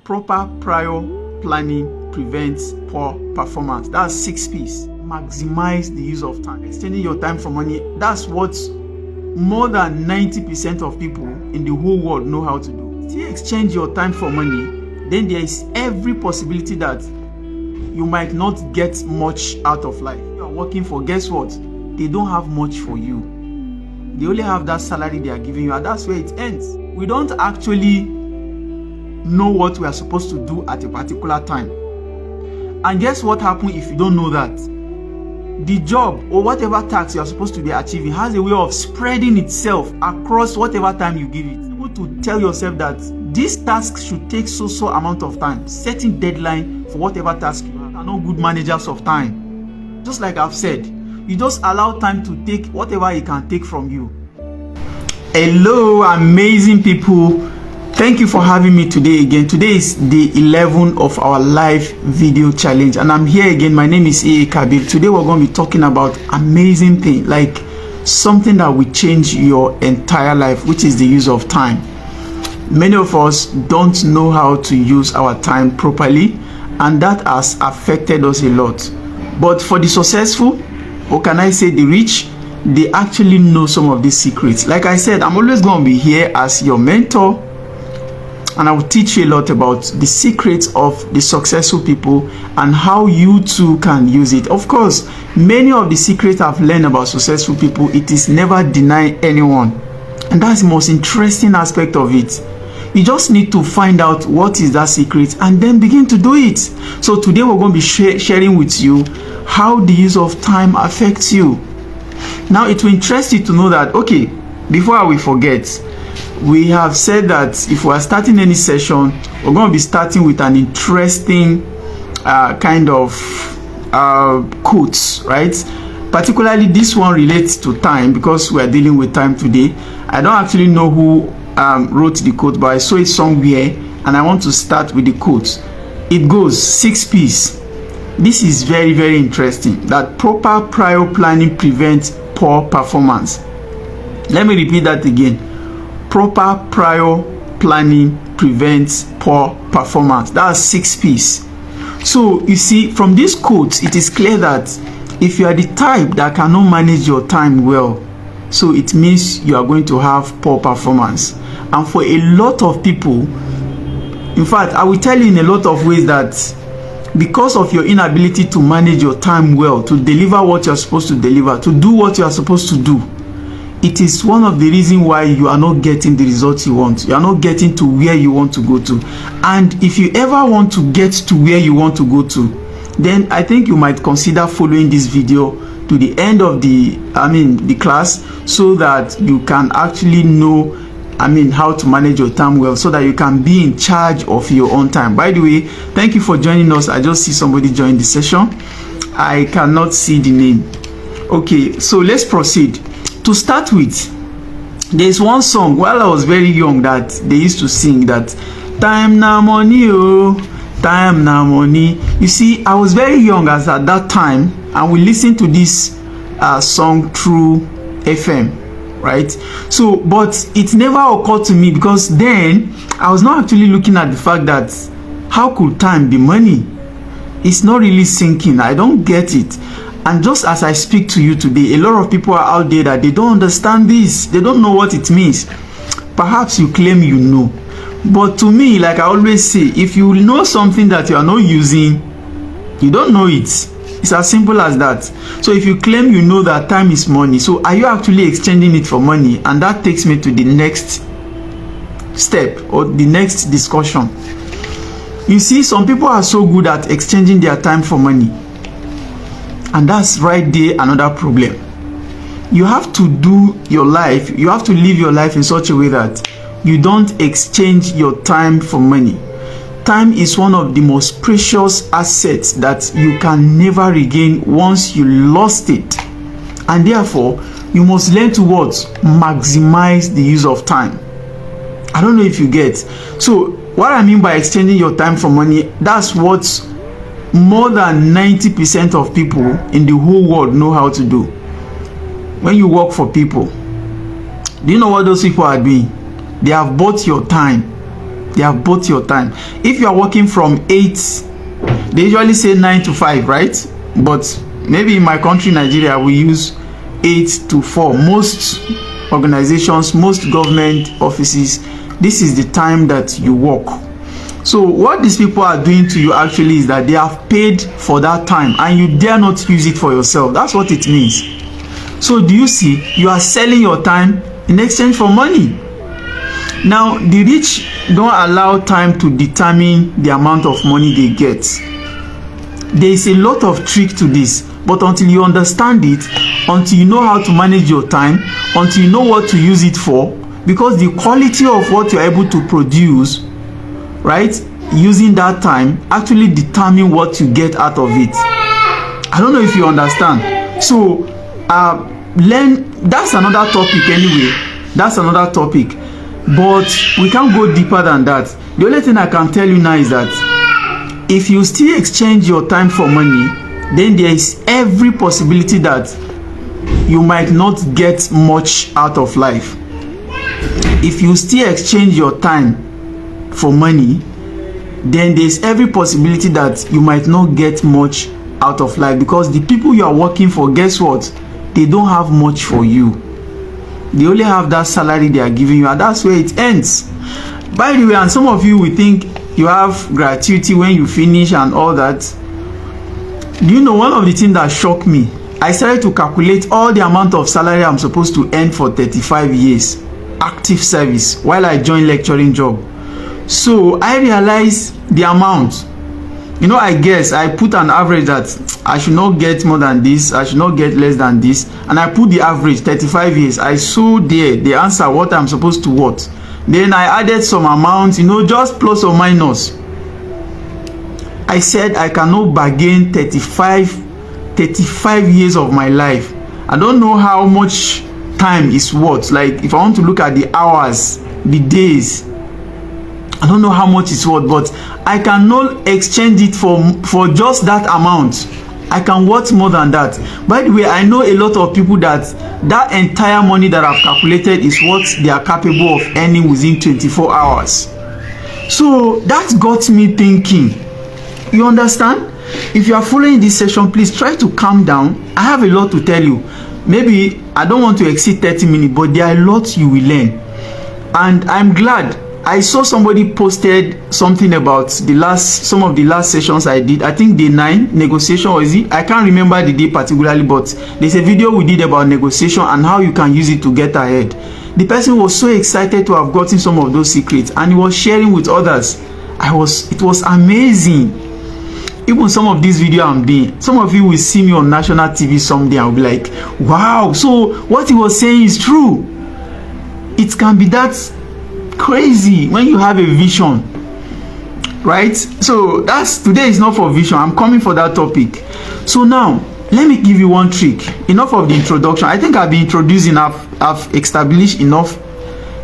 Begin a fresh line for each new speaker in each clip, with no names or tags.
Proper prior planning prevents poor performance. That's 6 P's. Maximize the use of time. Extending your time for money. That's what more than 90% of people in the whole world know how to do. If you exchange your time for money, then there is every possibility that you might not get much out of life. You are working for, guess what? They don't have much for you. They only have that salary they are giving you, and that's where it ends. We don't actually know what we are supposed to do at a particular time. And guess what happens if you don't know that? The job or whatever task you are supposed to be achieving has a way of spreading itself across whatever time you give it. You able to tell yourself that this task should take so amount of time, setting deadline for whatever task you have. You are not good managers of time. Just like I've said, you just allow time to take whatever it can take from you. Hello, amazing people. Thank you for having me today again. Today is day 11 of our live video challenge, and I'm here again. My name is A. Kabir. Today we're going to be talking about amazing thing, like something that will change your entire life, which is the use of time. Many of us don't know how to use our time properly, and that has affected us a lot. But for the successful, or can I say the rich, they actually know some of these secrets. Like I said, I'm always going to be here as your mentor, and I will teach you a lot about the secrets of the successful people and how you too can use it. Of course, many of the secrets I've learned about successful people, it is never deny anyone. And that's the most interesting aspect of it. You just need to find out what is that secret and then begin to do it. So today we're going to be sharing with you how the use of time affects you. Now it will interest you to know that, okay, before I will forget, we have said that if we are starting any session, we're going to be starting with an interesting kind of quotes, right? Particularly this one relates to time because we are dealing with time today. I don't actually know who wrote the quote, but I saw it somewhere and I want to start with the quote. It goes 6 P's. This is very, very interesting, that proper prior planning prevents poor performance. Let me repeat that again. Proper prior planning prevents poor performance. That's 6 P's. So you see, from this quote, it is clear that if you are the type that cannot manage your time well, so it means you are going to have poor performance. And for a lot of people, in fact, I will tell you in a lot of ways that because of your inability to manage your time well, to deliver what you are supposed to deliver, to do what you are supposed to do, it is one of the reasons why you are not getting the results you want. You are not getting to where you want to go to. And if you ever want to get to where you want to go to, then I think you might consider following this video to the end of the class, so that you can actually know how to manage your time well, so that you can be in charge of your own time. By the way, thank you for joining us. I just see somebody join the session. I cannot see the name. Okay, so let's proceed. To start with, there's one song while I was very young that they used to sing, that time na money, oh, time na money. You see, I was very young as at that time, and we listened to this song through FM, right? So, but it never occurred to me, because then I was not actually looking at the fact that how could time be money? It's not really sinking. I don't get it. And just as I speak to you today, a lot of people are out there that they don't understand this. They don't know what it means. Perhaps you claim you know. But to me, like I always say, if you know something that you are not using, you don't know it. It's as simple as that. So if you claim you know that time is money, so are you actually exchanging it for money? And that takes me to the next step, or the next discussion. You see, some people are so good at exchanging their time for money. And that's right there another problem. You have to do your life, you have to live your life in such a way that you don't exchange your time for money. Time is one of the most precious assets that you can never regain once you lost it. And therefore, you must learn to what? Maximize the use of time. I don't know if you get. So, what I mean by exchanging your time for money, that's what more than 90% of people in the whole world know how to do. When you work for people, do you know what those people are doing? They have bought your time. They have bought your time. If you are working from 8, they usually say 9 to 5, right? But maybe in my country, Nigeria, we use 8 to 4. Most organizations, most government offices, this is the time that you work. So what these people are doing to you actually is that they have paid for that time and you dare not use it for yourself. That's what it means. So do you see? You are selling your time in exchange for money. Now, the rich don't allow time to determine the amount of money they get. There is a lot of trick to this, but until you understand it, until you know how to manage your time, until you know what to use it for, because the quality of what you're able to produce, right, using that time actually determine what you get out of it. I don't know if you understand. So that's another topic anyway. That's another topic, but we can't go deeper than that. The only thing I can tell you now is that if you still exchange your time for money, then there is every possibility that you might not get much out of life. If you still exchange your time for money, then there is every possibility that you might not get much out of life, because the people you are working for, guess what? They don't have much for you. They only have that salary they are giving you, and that's where it ends. By the way, and some of you will think you have gratuity when you finish and all that. Do you know one of the things that shocked me? I started to calculate all the amount of salary I'm supposed to earn for 35 years active service while I joined lecturing job. So I realized the amount. You know, I guess I put an average that I should not get more than this, I should not get less than this, and I put the average 35 years. I saw there the answer what I'm supposed to what. Then I added some amount, you know, just plus or minus. I said I cannot bargain 35 years of my life. I don't know how much time is what. Like if I want to look at the hours, the days, I don't know how much it's worth, but I cannot exchange it for just that amount. I can worth more than that. By the way, I know a lot of people that entire money that I've calculated is what they are capable of earning within 24 hours. So that got me thinking. You understand? If you are following this session, please try to calm down. I have a lot to tell you. Maybe I don't want to exceed 30 minutes, but there are lots you will learn. And I'm glad I saw somebody posted something about some of the last sessions I did. I think day 9 negotiation, or is it? I can't remember the day particularly, but there's a video we did about negotiation and how you can use it to get ahead. The person was so excited to have gotten some of those secrets, and he was sharing with others. It was amazing. Even some of these videos I'm doing, some of you will see me on national TV someday and will be like, wow, so what he was saying is true. It can be that crazy when you have a vision, right? So today is not for vision. I'm coming for that topic. So now let me give you one trick. Enough of the introduction. I think I've been introduced enough. I've established enough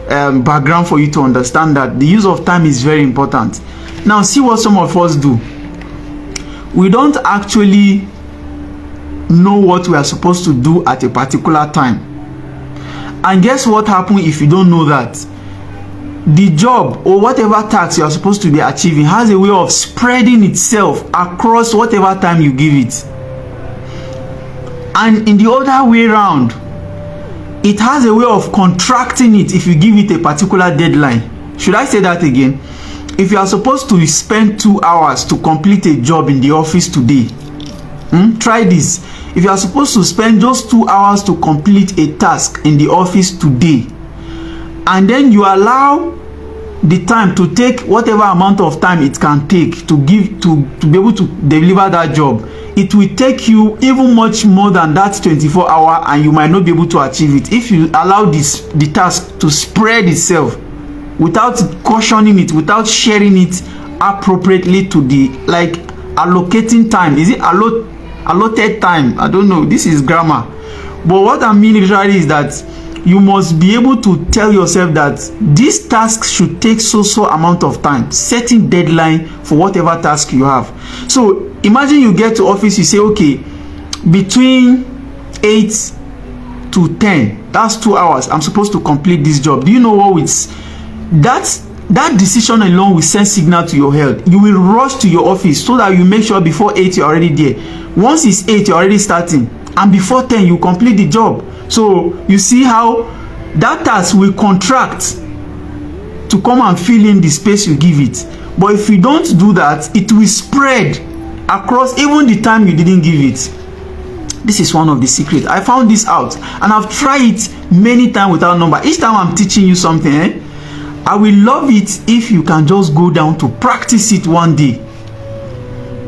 background for you to understand that the use of time is very important. Now see what some of us do. We don't actually know what we are supposed to do at a particular time. And guess what happens if you don't know that? The job or whatever task you are supposed to be achieving has a way of spreading itself across whatever time you give it. And in the other way around, it has a way of contracting it if you give it a particular deadline. Should I say that again? If you are supposed to spend 2 hours to complete a job in the office today, try this. If you are supposed to spend just 2 hours to complete a task in the office today, and then you allow the time to take whatever amount of time it can take to be able to deliver that job, it will take you even much more than that 24 hours, and you might not be able to achieve it if you allow the task to spread itself without cautioning it, without sharing it appropriately to the, like, allocating time. Is it allotted time? I don't know, this is grammar, but what I mean literally is that you must be able to tell yourself that this task should take so amount of time, setting deadline for whatever task you have. So imagine you get to office, you say, okay, between 8 to 10, that's 2 hours, I'm supposed to complete this job. Do you know what it's that that decision alone will send signal to your health. You will rush to your office so that you make sure before 8 you're already there. Once it's 8, you're already starting, and before 10 you complete the job. So you see how that task will contract to come and fill in the space you give it. But if you don't do that, it will spread across even the time you didn't give it. This is one of the secrets. I found this out, and I've tried it many times without number. Each time I'm teaching you something, I will love it if you can just go down to practice it one day.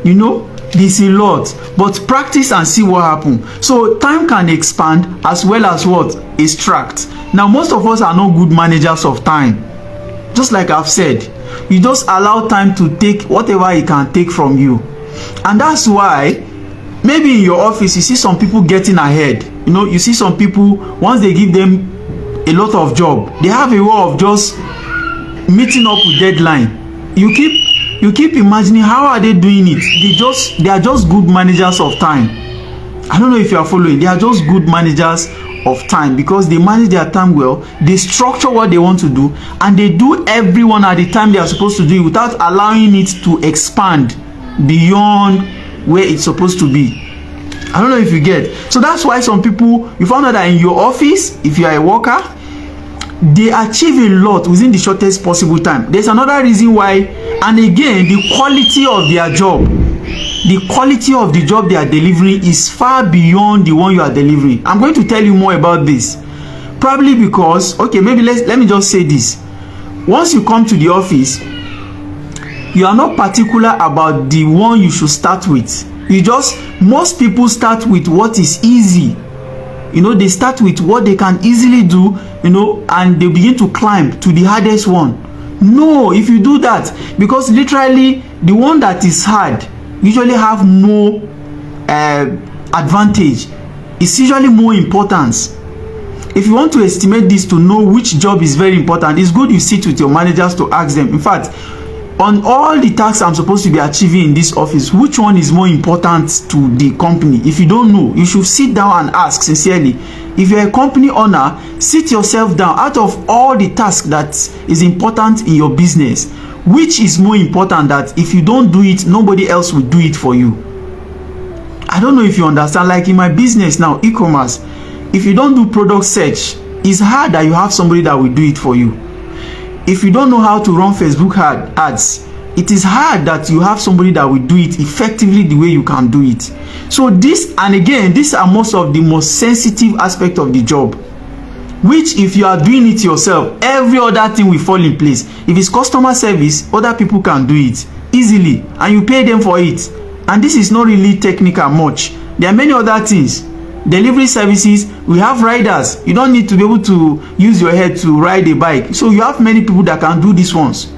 You know, there's a lot, but practice and see what happens. So time can expand as well as what? Extract. Now, most of us are not good managers of time. Just like I've said, you just allow time to take whatever it can take from you. And that's why maybe in your office you see some people getting ahead. You know, you see some people, once they give them a lot of job, they have a way of just meeting up with deadline. You keep imagining, how are they doing it? They are just good managers of time. I don't know if you are following. They are just good managers of time because they manage their time well. They structure what they want to do, and they do everyone at the time they are supposed to do it without allowing it to expand beyond where it's supposed to be. I don't know if you get. So that's why some people, you found out that in your office, if you are a worker, they achieve a lot within the shortest possible time. There's another reason why, and again, the quality of their job, the quality of the job they are delivering is far beyond the one you are delivering. I'm going to tell you more about this. Probably because, okay, maybe let me just say this. Once you come to the office, you are not particular about the one you should start with. Most people start with what is easy. You know, they start with what they can easily do, you know, and they begin to climb to the hardest one. No, if you do that, because literally the one that is hard usually have no advantage. It's usually more importance. If you want to estimate this to know which job is very important, it's good you sit with your managers to ask them. In fact, on all the tasks I'm supposed to be achieving in this office, which one is more important to the company? If you don't know, you should sit down and ask sincerely. If you're a company owner, sit yourself down. Out of all the tasks that is important in your business, which is more important that if you don't do it, nobody else will do it for you? I don't know if you understand. Like in my business now, e-commerce, if you don't do product search, it's hard that you have somebody that will do it for you. If you don't know how to run Facebook ads, it is hard that you have somebody that will do it effectively the way you can do it. So this, and again, these are most of the most sensitive aspect of the job, which if you are doing it yourself, every other thing will fall in place. If it's customer service, other people can do it easily and you pay them for it. And this is not really technical much. There are many other things. Delivery services, we have riders. You don't need to be able to use your head to ride a bike. So you have many people that can do these ones.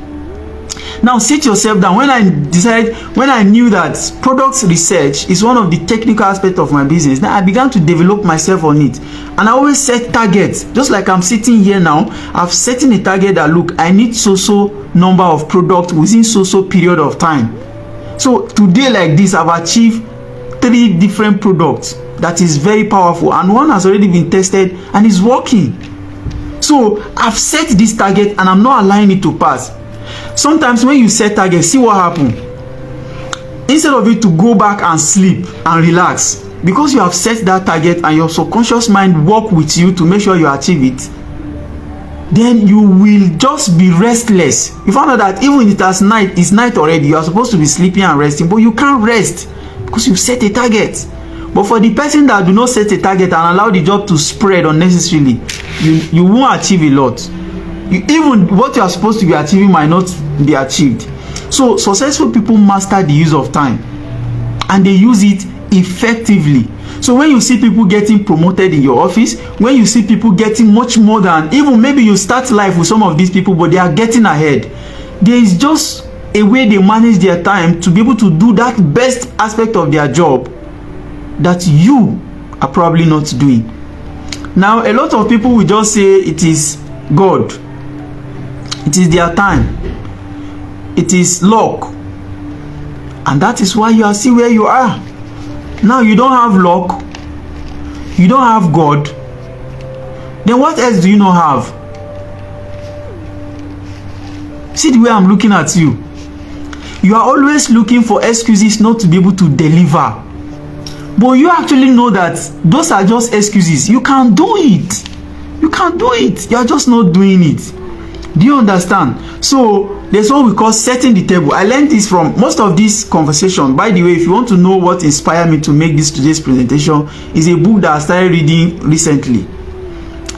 Now sit yourself down. When I knew that product research is one of the technical aspects of my business, then I began to develop myself on it. And I always set targets. Just like I'm sitting here now, I've set a target that, look, I need so number of products within so period of time. So today like this, I've achieved 3 different products. That is very powerful, and one has already been tested and is working. So I've set this target and I'm not allowing it to pass. Sometimes when you set targets, see what happens. Instead of it to go back and sleep and relax, because you have set that target and your subconscious mind work with you to make sure you achieve it, then you will just be restless. You find out that even if it's night already, you are supposed to be sleeping and resting, but you can't rest because you've set a target. But for the person that do not set a target and allow the job to spread unnecessarily, you won't achieve a lot. Even what you are supposed to be achieving might not be achieved. So successful people master the use of time, and they use it effectively. So when you see people getting promoted in your office, when you see people getting much more than, even maybe you start life with some of these people, but they are getting ahead, there is just a way they manage their time to be able to do that best aspect of their job that you are probably not doing. Now, a lot of people will just say it is God, it is their time, it is luck, and that is why you are still where you are. Now you don't have luck, you don't have God, then what else do you not have? See the way I'm looking at you. You are always looking for excuses not to be able to deliver. But you actually know that those are just excuses. You can do it. You can do it. You are just not doing it. Do you understand? So there's what we call setting the table. I learned this from most of this conversation. By the way, if you want to know what inspired me to make this today's presentation, is a book that I started reading recently,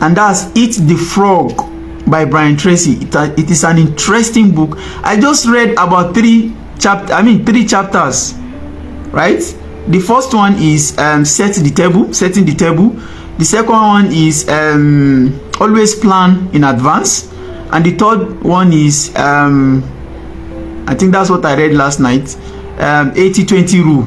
and that's Eat the Frog by Brian Tracy. It is an interesting book. I just read about three chapters, right? The first one is setting the table. The second one is always plan in advance, and the third one is I think that's what I read last night, 80-20 rule,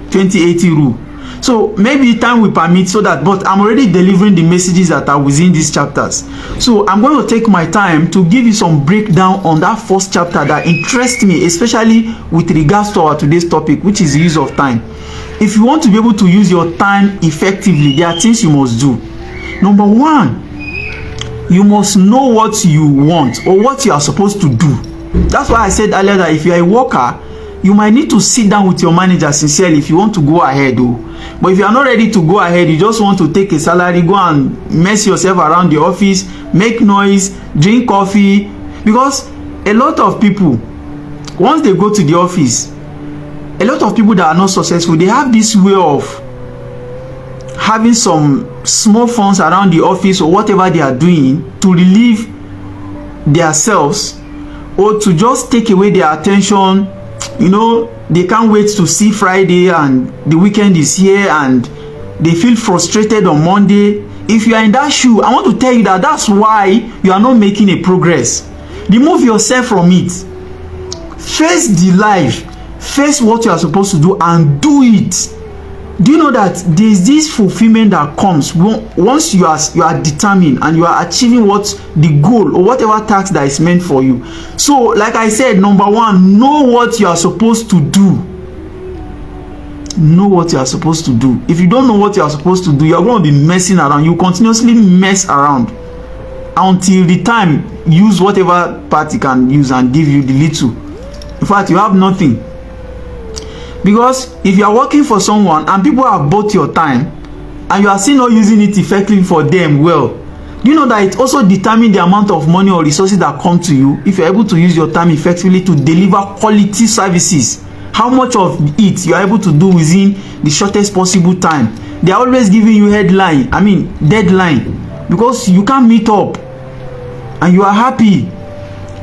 20-80 rule. So maybe time will permit, so that, but I'm already delivering the messages that are within these chapters. So I'm going to take my time to give you some breakdown on that first chapter that interests me, especially with regards to our today's topic, which is the use of time. If you want to be able to use your time effectively, there are things you must do. Number one, you must know what you want or what you are supposed to do. That's why I said earlier that if you are a worker, you might need to sit down with your manager sincerely if you want to go ahead, though. But if you are not ready to go ahead, you just want to take a salary, go and mess yourself around the office, make noise, drink coffee. Because a lot of people, once they go to the office, a lot of people that are not successful, they have this way of having some small funds around the office or whatever they are doing to relieve themselves or to just take away their attention. You know, they can't wait to see Friday and the weekend is here, and they feel frustrated on Monday. If you are in that shoe, I want to tell you that that's why you are not making a progress. Remove yourself from it. Face the life. Face what you are supposed to do and do it. Do you know that there is this fulfillment that comes once you are determined and you are achieving what the goal or whatever task that is meant for you? So like I said, number one, know what you are supposed to do. Know what you are supposed to do. If you don't know what you are supposed to do, you are going to be messing around. You continuously mess around until the time use whatever part you can use and give you the little. In fact, you have nothing. Because if you are working for someone and people have bought your time and you are still not using it effectively for them, well, you know that it also determines the amount of money or resources that come to you if you are able to use your time effectively to deliver quality services. How much of it you are able to do within the shortest possible time. They are always giving you deadline, because you can't meet up and you are happy.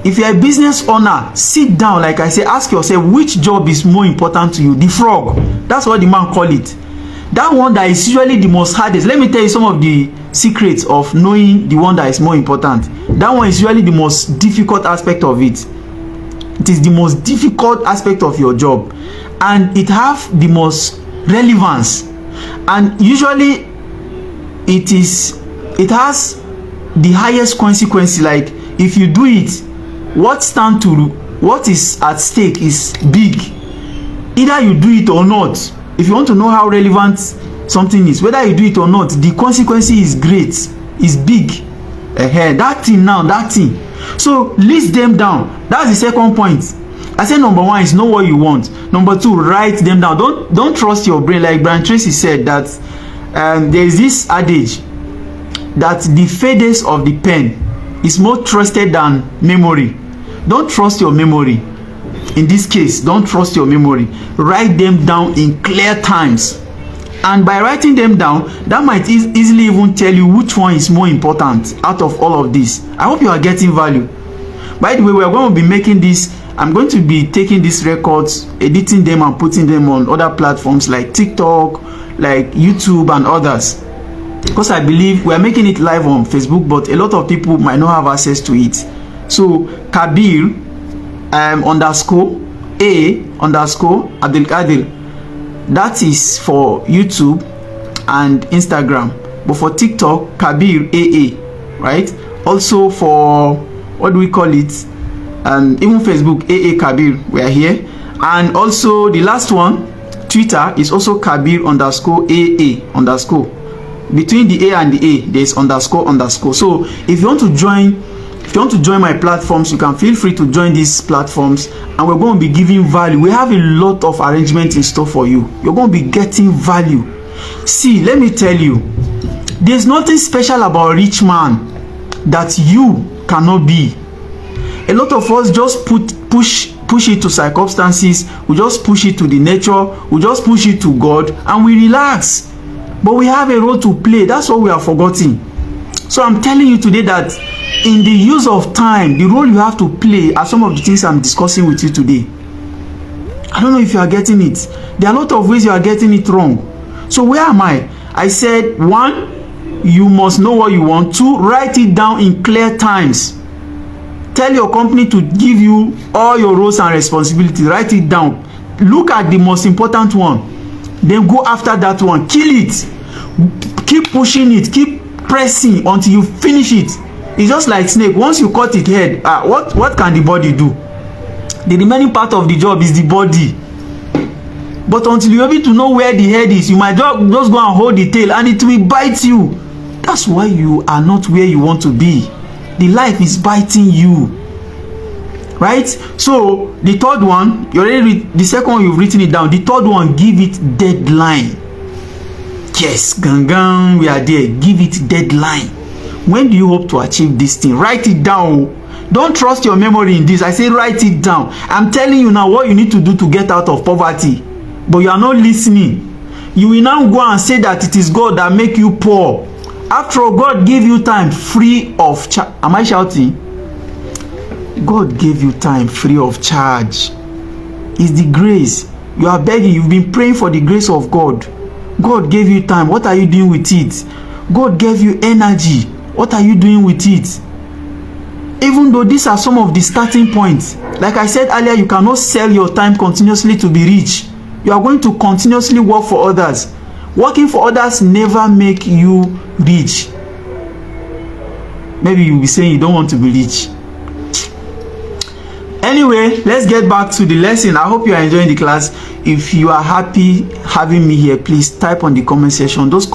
If you are a business owner, sit down, like I say, ask yourself which job is more important to you. The frog, that's what the man call it. That one that is usually the most hardest. Let me tell you some of the secrets of knowing the one that is more important. That one is usually the most difficult aspect of it. It is the most difficult aspect of your job, and it have the most relevance, and usually it has the highest consequences. Like if you do it, what is at stake is big. Either you do it or not. If you want to know how relevant something is, whether you do it or not, the consequence is great, is big. That thing. So list them down. That's the second point. I said number one is know what you want. Number two, write them down. Don't trust your brain. Like Brian Tracy said that there is this adage that the faders of the pen is more trusted than memory. Don't trust your memory. In this case, don't trust your memory. Write them down in clear times, and by writing them down, that might easily even tell you which one is more important out of all of this. I hope you are getting value. By the way, we are going to be making this. I'm going to be taking these records, editing them and putting them on other platforms like TikTok, like YouTube and others, because I believe we are making it live on Facebook, but a lot of people might not have access to it. So Kabir _A_Abdelkadir, that is for YouTube and Instagram, but for TikTok, Kabir AA, right? Also for what do we call it, even Facebook, AA Kabir, we are here. And also the last one, Twitter, is also Kabir _AA_. Between the A and the A, there is __. So if you want to join If you want to join my platforms, you can feel free to join these platforms, and we're going to be giving value. We have a lot of arrangements in store for you. You're going to be getting value. See, let me tell you, there's nothing special about a rich man that you cannot be. A lot of us just push it to circumstances, we just push it to the nature, we just push it to God, and we relax. But we have a role to play. That's what we are forgetting. So I'm telling you today that in the use of time, the role you have to play are some of the things I'm discussing with you today. I don't know if you are getting it. There are a lot of ways you are getting it wrong. So where am I? I said, 1, you must know what you want. 2, write it down in clear times. Tell your company to give you all your roles and responsibilities. Write it down. Look at the most important one. Then go after that one. Kill it. Keep pushing it. Keep pressing until you finish it. It's just like snake. Once you cut its head, what can the body do? The remaining part of the job is the body. But until you're able to know where the head is, you might just go and hold the tail and it will bite you. That's why you are not where you want to be. The life is biting you. Right? So the third one, you already read the second one, you've written it down. The third one, give it deadline. Yes, gangan, we are there. Give it deadline. When do you hope to achieve this thing? Write it down. Don't trust your memory in this. I say write it down. I'm telling you now what you need to do to get out of poverty. But you are not listening. You will now go and say that it is God that make you poor. After all, God gave you time free of charge. Am I shouting? God gave you time free of charge. It's the grace. You are begging. You've been praying for the grace of God. God gave you time. What are you doing with it? God gave you energy. What are you doing with it? Even though these are some of the starting points, like I said earlier, you cannot sell your time continuously to be rich. You are going to continuously work for others. Working for others never make you rich. Maybe you'll be saying you don't want to be rich. Anyway, let's get back to the lesson. I hope you are enjoying the class. If you are happy having me here, please type on the comment section those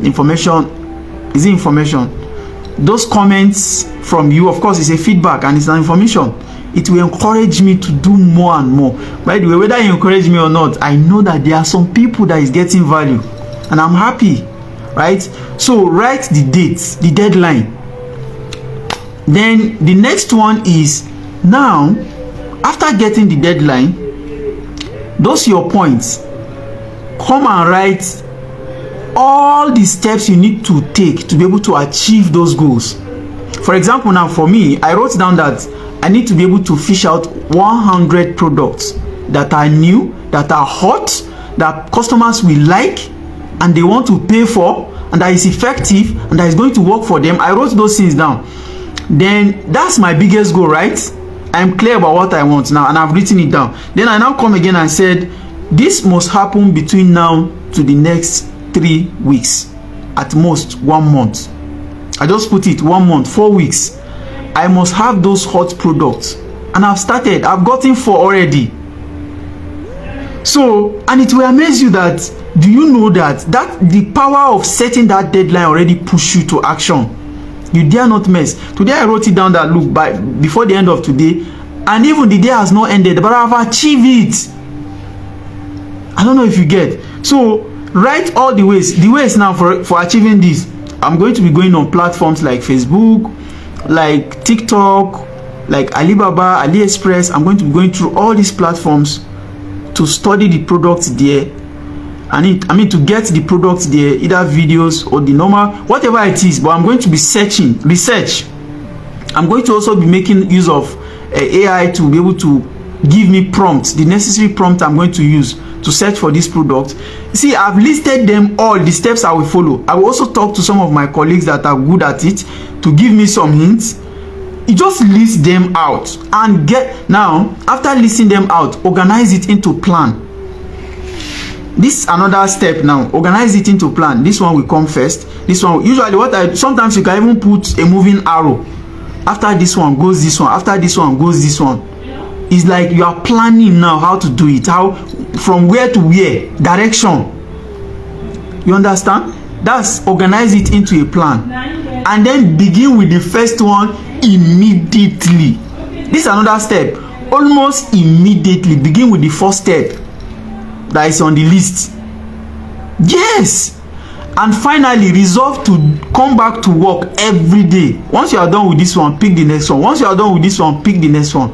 information. Is it information? Those comments from you, of course, it's a feedback and it's an information. It will encourage me to do more and more. By the way, whether you encourage me or not, I know that there are some people that is getting value, and I'm happy, right? So write the dates, the deadline. Then the next one is, now after getting the deadline, those your points, come and write all the steps you need to take to be able to achieve those goals. For example, now for me, I wrote down that I need to be able to fish out 100 products that are new, that are hot, that customers will like and they want to pay for, and that is effective and that is going to work for them. I wrote those things down. Then that's my biggest goal, right? I'm clear about what I want now and I've written it down. Then I now come again and said, this must happen between now to the next 3 weeks, at most 1 month. I just put it 1 month, 4 weeks. I must have those hot products, and I've started. I've gotten 4 already. So, and it will amaze you that, do you know that the power of setting that deadline already push you to action? You dare not mess. Today I wrote it down that look, before the end of today, and even the day has not ended, but I've achieved it. I don't know if you get. So write all the ways now for achieving this. I'm going to be going on platforms like Facebook, like TikTok, like Alibaba, AliExpress. I'm going to be going through all these platforms to study the products there. I mean to get the products there, either videos or the normal, whatever it is. But I'm going to be research. I'm going to also be making use of AI to be able to give me prompts, the necessary prompt I'm going to use to search for this product. See, I've listed them all, the steps I will follow. I will also talk to some of my colleagues that are good at it to give me some hints. You just list them out and now after listing them out, organize it into plan. This is another step now. Organize it into plan. This one will come first. This one, usually sometimes you can even put a moving arrow. After this one goes this one. After this one goes this one. It's like you are planning now how to do it. How, from where to where, direction. You understand? That's organize it into a plan. and then begin with the first one immediately. This is another step. Almost immediately begin with the first step that is on the list. Yes. And finally, resolve to come back to work every day. Once you are done with this one, pick the next one. Once you are done with this one, pick the next one.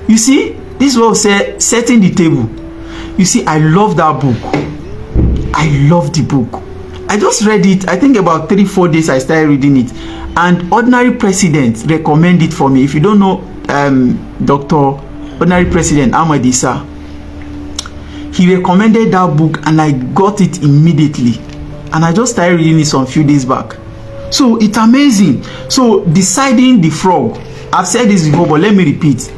You see, this is what we say, setting the table. You see, I love that book. I love the book. I just read it, I think about 3-4 days I started reading it. And Ordinary President recommended it for me. If you don't know Dr. Ordinary President Ahmad Issa, he recommended that book and I got it immediately. And I just started reading it some few days back. So it's amazing. So deciding the frog. I've said this before, but let me repeat.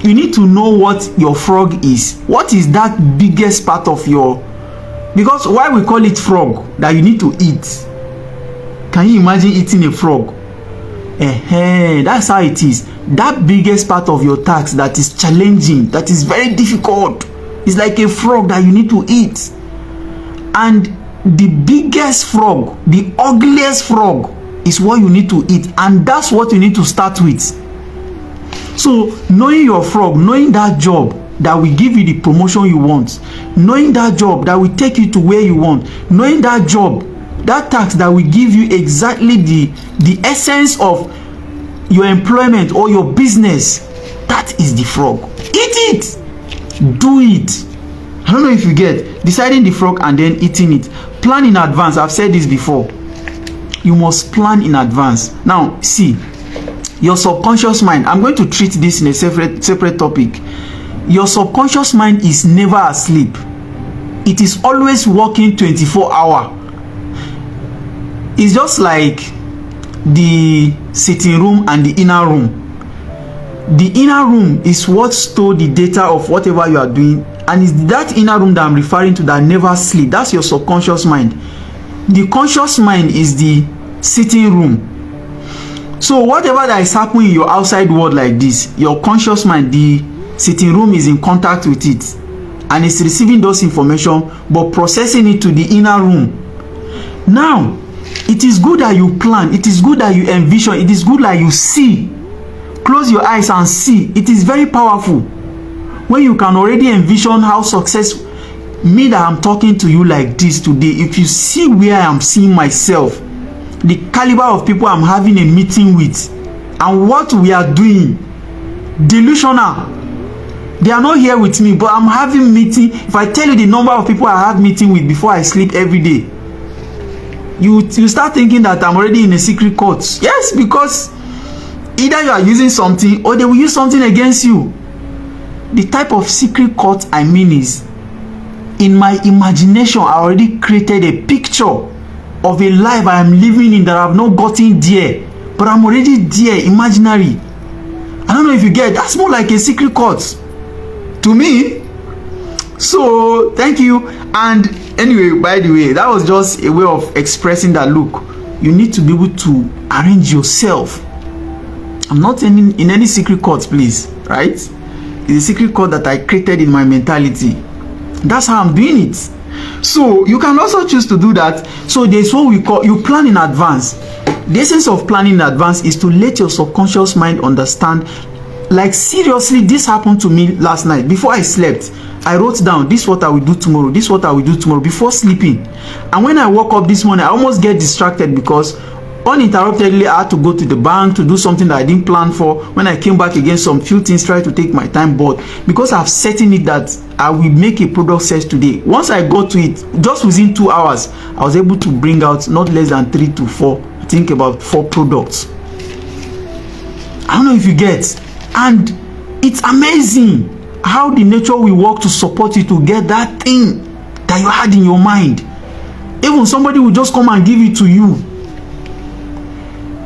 You need to know what your frog is. What is that biggest part of your... Because why we call it frog? That you need to eat. Can you imagine eating a frog? That's how it is. That biggest part of your task that is challenging, that is very difficult. It's like a frog that you need to eat. And the biggest frog, the ugliest frog, is what you need to eat. And that's what you need to start with. So knowing your frog, knowing that job that will give you the promotion you want, knowing that job that will take you to where you want, knowing that job, that task that will give you exactly the essence of your employment or your business, that is the frog. Eat it. Do it. I don't know if you get deciding the frog and then eating it. Plan in advance. I've said this before. You must plan in advance. Now, see, your subconscious mind, I'm going to treat this in a separate topic. Your subconscious mind is never asleep. It is always working 24 hours. It's just like the sitting room and the inner room. The inner room is what stores the data of whatever you are doing, and it's that inner room that I'm referring to that never sleep. That's your subconscious mind. The conscious mind is the sitting room. So whatever that is happening in your outside world like this, your conscious mind, the sitting room, is in contact with it and it's receiving those information but processing it to the inner room. Now, it is good that you plan, it is good that you envision, it is good that you see. Close your eyes and see. It is very powerful when you can already envision how success, me that I'm talking to you like this today, if you see where I am seeing myself, the caliber of people I'm having a meeting with, and what we are doing, delusional. They are not here with me, but I'm having meeting. If I tell you the number of people I have meeting with before I sleep every day, you start thinking that I'm already in a secret court. Yes, because either you are using something or they will use something against you. The type of secret court I mean is, in my imagination, I already created a picture of a life I am living in that I have not gotten there, but I'm already there, imaginary. I don't know if you get, that's more like a secret court to me. So thank you. And anyway, by the way, that was just a way of expressing that, look, you need to be able to arrange yourself. I'm not in any secret court, please, right? It's a secret court that I created in my mentality. That's how I'm doing it. So you can also choose to do that. So there's what we call, you plan in advance. The essence of planning in advance is to let your subconscious mind understand, like, seriously, this happened to me last night. Before I slept, I wrote down, this is what I will do tomorrow, this is what I will do tomorrow, before sleeping. And when I woke up this morning, I almost get distracted because uninterruptedly I had to go to the bank to do something that I didn't plan for. When I came back again, some few things tried to take my time, but because I've set in it that I will make a product set today, once I got to it, just within 2 hours, I was able to bring out not less than 3 to 4, I think about 4 products. I don't know if you get. And it's amazing how the nature will work to support you to get that thing that you had in your mind. Even somebody will just come and give it to you.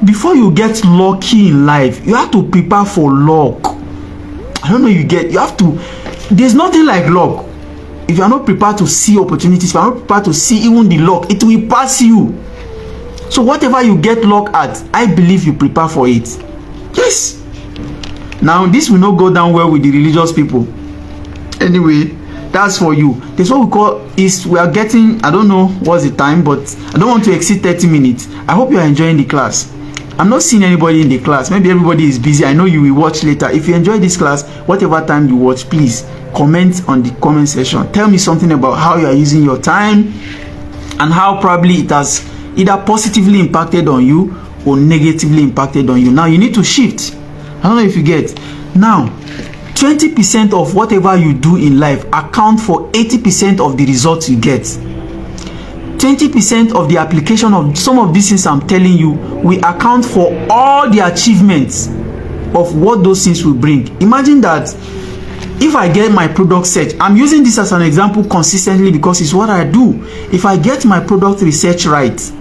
Before you get lucky in life, you have to prepare for luck. I don't know if you get. You have to. There's nothing like luck. If you are not prepared to see opportunities, if you are not prepared to see even the luck, it will pass you. So whatever you get luck at, I believe you prepare for it. Yes. Now this will not go down well with the religious people. Anyway, that's for you. That's what we call is, we are getting, I don't know what's the time, but I don't want to exceed 30 minutes. I hope you are enjoying the class. I'm not seeing anybody in the class. Maybe everybody is busy. I know you will watch later. If you enjoy this class, whatever time you watch, please comment on the comment section. Tell me something about how you are using your time and how probably it has either positively impacted on you or negatively impacted on you. Now you need to shift. I don't know if you get. Now 20% of whatever you do in life account for 80% of the results you get. 20% of the application of some of these things I'm telling you will account for all the achievements of what those things will bring. Imagine that if I get my product search, I'm using this as an example consistently because it's what I do. If I get my product research right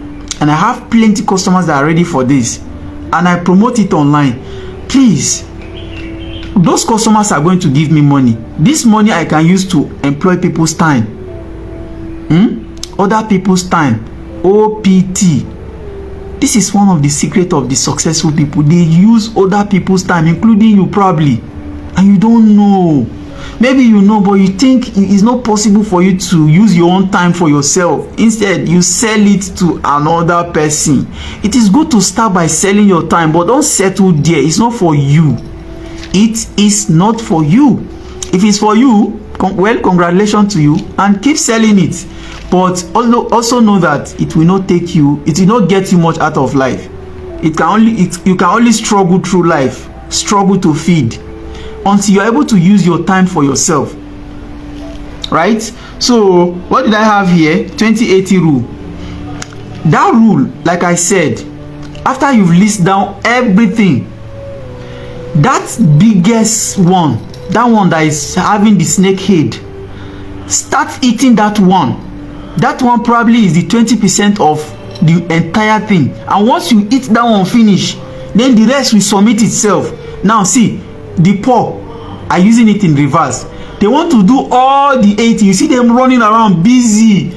and I have plenty customers that are ready for this and I promote it online, please, those customers are going to give me money. This money I can use to employ people's time, other people's time, OPT. This is one of the secrets of the successful people. They use other people's time, including you probably, and you don't know. Maybe you know, but you think it's not possible for you to use your own time for yourself. Instead, you sell it to another person. It is good to start by selling your time, but don't settle there. It's not for you. It is not for you. If it's for you, well, congratulations to you, and keep selling it. But also know that it will not take you, it will not get you much out of life. You can only struggle through life, struggle to feed, until you're able to use your time for yourself. Right? So what did I have here? 20/80 rule. That rule, like I said, after you've listed down everything, that biggest one, that one that is having the snake head, start eating that one. That one probably is the 20% of the entire thing. And once you eat that one finish, then the rest will submit itself. Now see, the poor are using it in reverse. They want to do all the 80. You see them running around busy,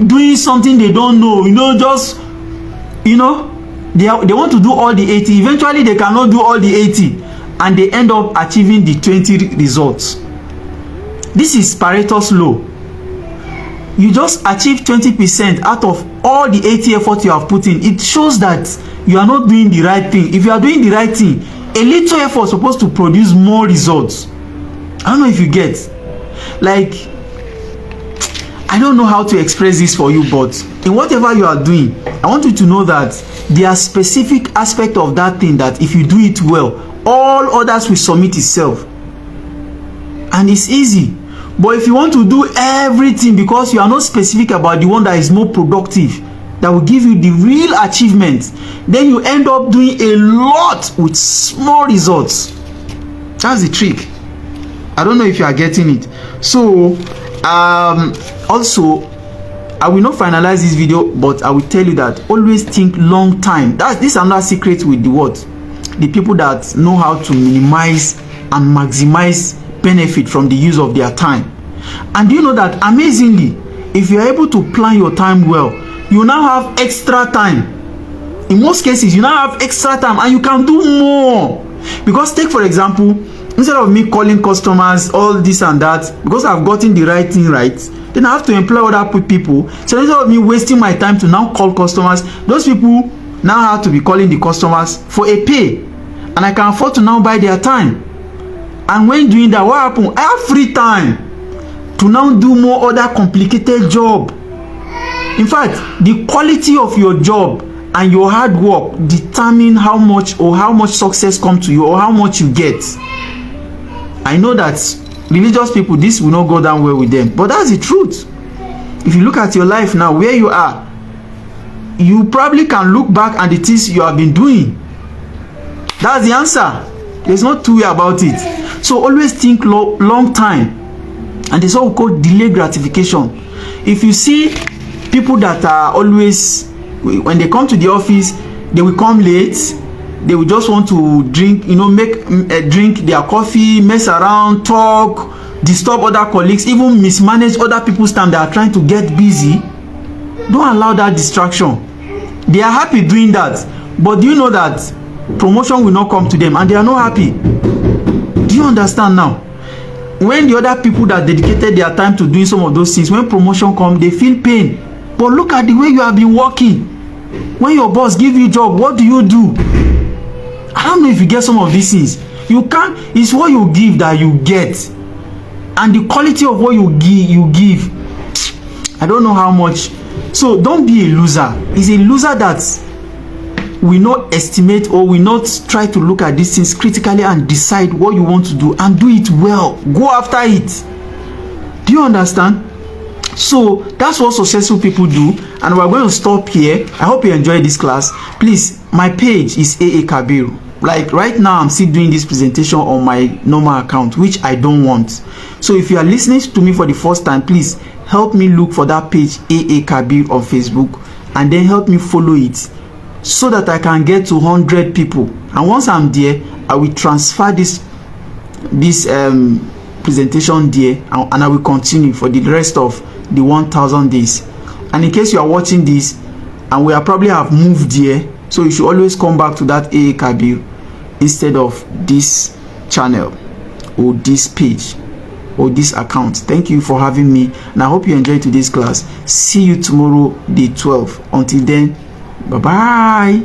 doing something they don't know. They want to do all the 80. Eventually they cannot do all the 80 and they end up achieving the 20 results. This is Pareto's law. You just achieve 20% out of all the 80 effort you have put in. It shows that you are not doing the right thing. If you are doing the right thing, a little effort is supposed to produce more results. I don't know if you get. Like, I don't know how to express this for you, but in whatever you are doing, I want you to know that there are specific aspects of that thing that if you do it well, all others will submit itself. And it's easy. But if you want to do everything because you are not specific about the one that is more productive, that will give you the real achievement, then you end up doing a lot with small results. That's the trick. I don't know if you are getting it. So also, I will not finalize this video, but I will tell you that always think long time. This is another secret with the what? The people that know how to minimize and maximize benefit from the use of their time. And do you know that amazingly, if you are able to plan your time well, you now have extra time. In most cases, you now have extra time and you can do more. Because take for example, instead of me calling customers all this and that, because I've gotten the right thing right, then I have to employ other people. So instead of me wasting my time to now call customers, those people now have to be calling the customers for a pay, and I can afford to now buy their time. And when doing that, what happens? I have free time to now do more other complicated job. In fact, the quality of your job and your hard work determine how much success comes to you or how much you get. I know that religious people, this will not go down well with them, but that's the truth. If you look at your life now, where you are, you probably can look back at the things you have been doing. That's the answer. There's not two way about it. So always think long time. And this is what we call delayed gratification. If you see people that are always, when they come to the office, they will come late. They will just want to drink, drink their coffee, mess around, talk, disturb other colleagues, even mismanage other people's time that are trying to get busy. Don't allow that distraction. They are happy doing that, but do you know that promotion will not come to them and they are not happy? Do you understand now? When the other people that dedicated their time to doing some of those things, when promotion comes, they feel pain. But look at the way you have been working. When your boss give you job, what do? I don't know if you get some of these things. You can't. It's what you give that you get, and the quality of what you give. I don't know how much. So don't be a loser. It's a loser that will not estimate or will not try to look at these things critically and decide what you want to do and do it well. Go after it. Do you understand? So that's what successful people do, and we're going to stop here. I hope you enjoyed this class. Please, my page is AA Kabiru. Like right now, I'm still doing this presentation on my normal account, which I don't want. So if you are listening to me for the first time, please help me look for that page AA Kabir on Facebook, and then help me follow it so that I can get to 100 people. And once I'm there, I will transfer this presentation there, and I will continue for the rest of the 1000 days. And in case you are watching this and we are probably have moved there, so you should always come back to that AA Kabir instead of this channel or this page or this account. Thank you for having me, and I hope you enjoyed today's class. See you tomorrow, day 12. Until then, bye bye.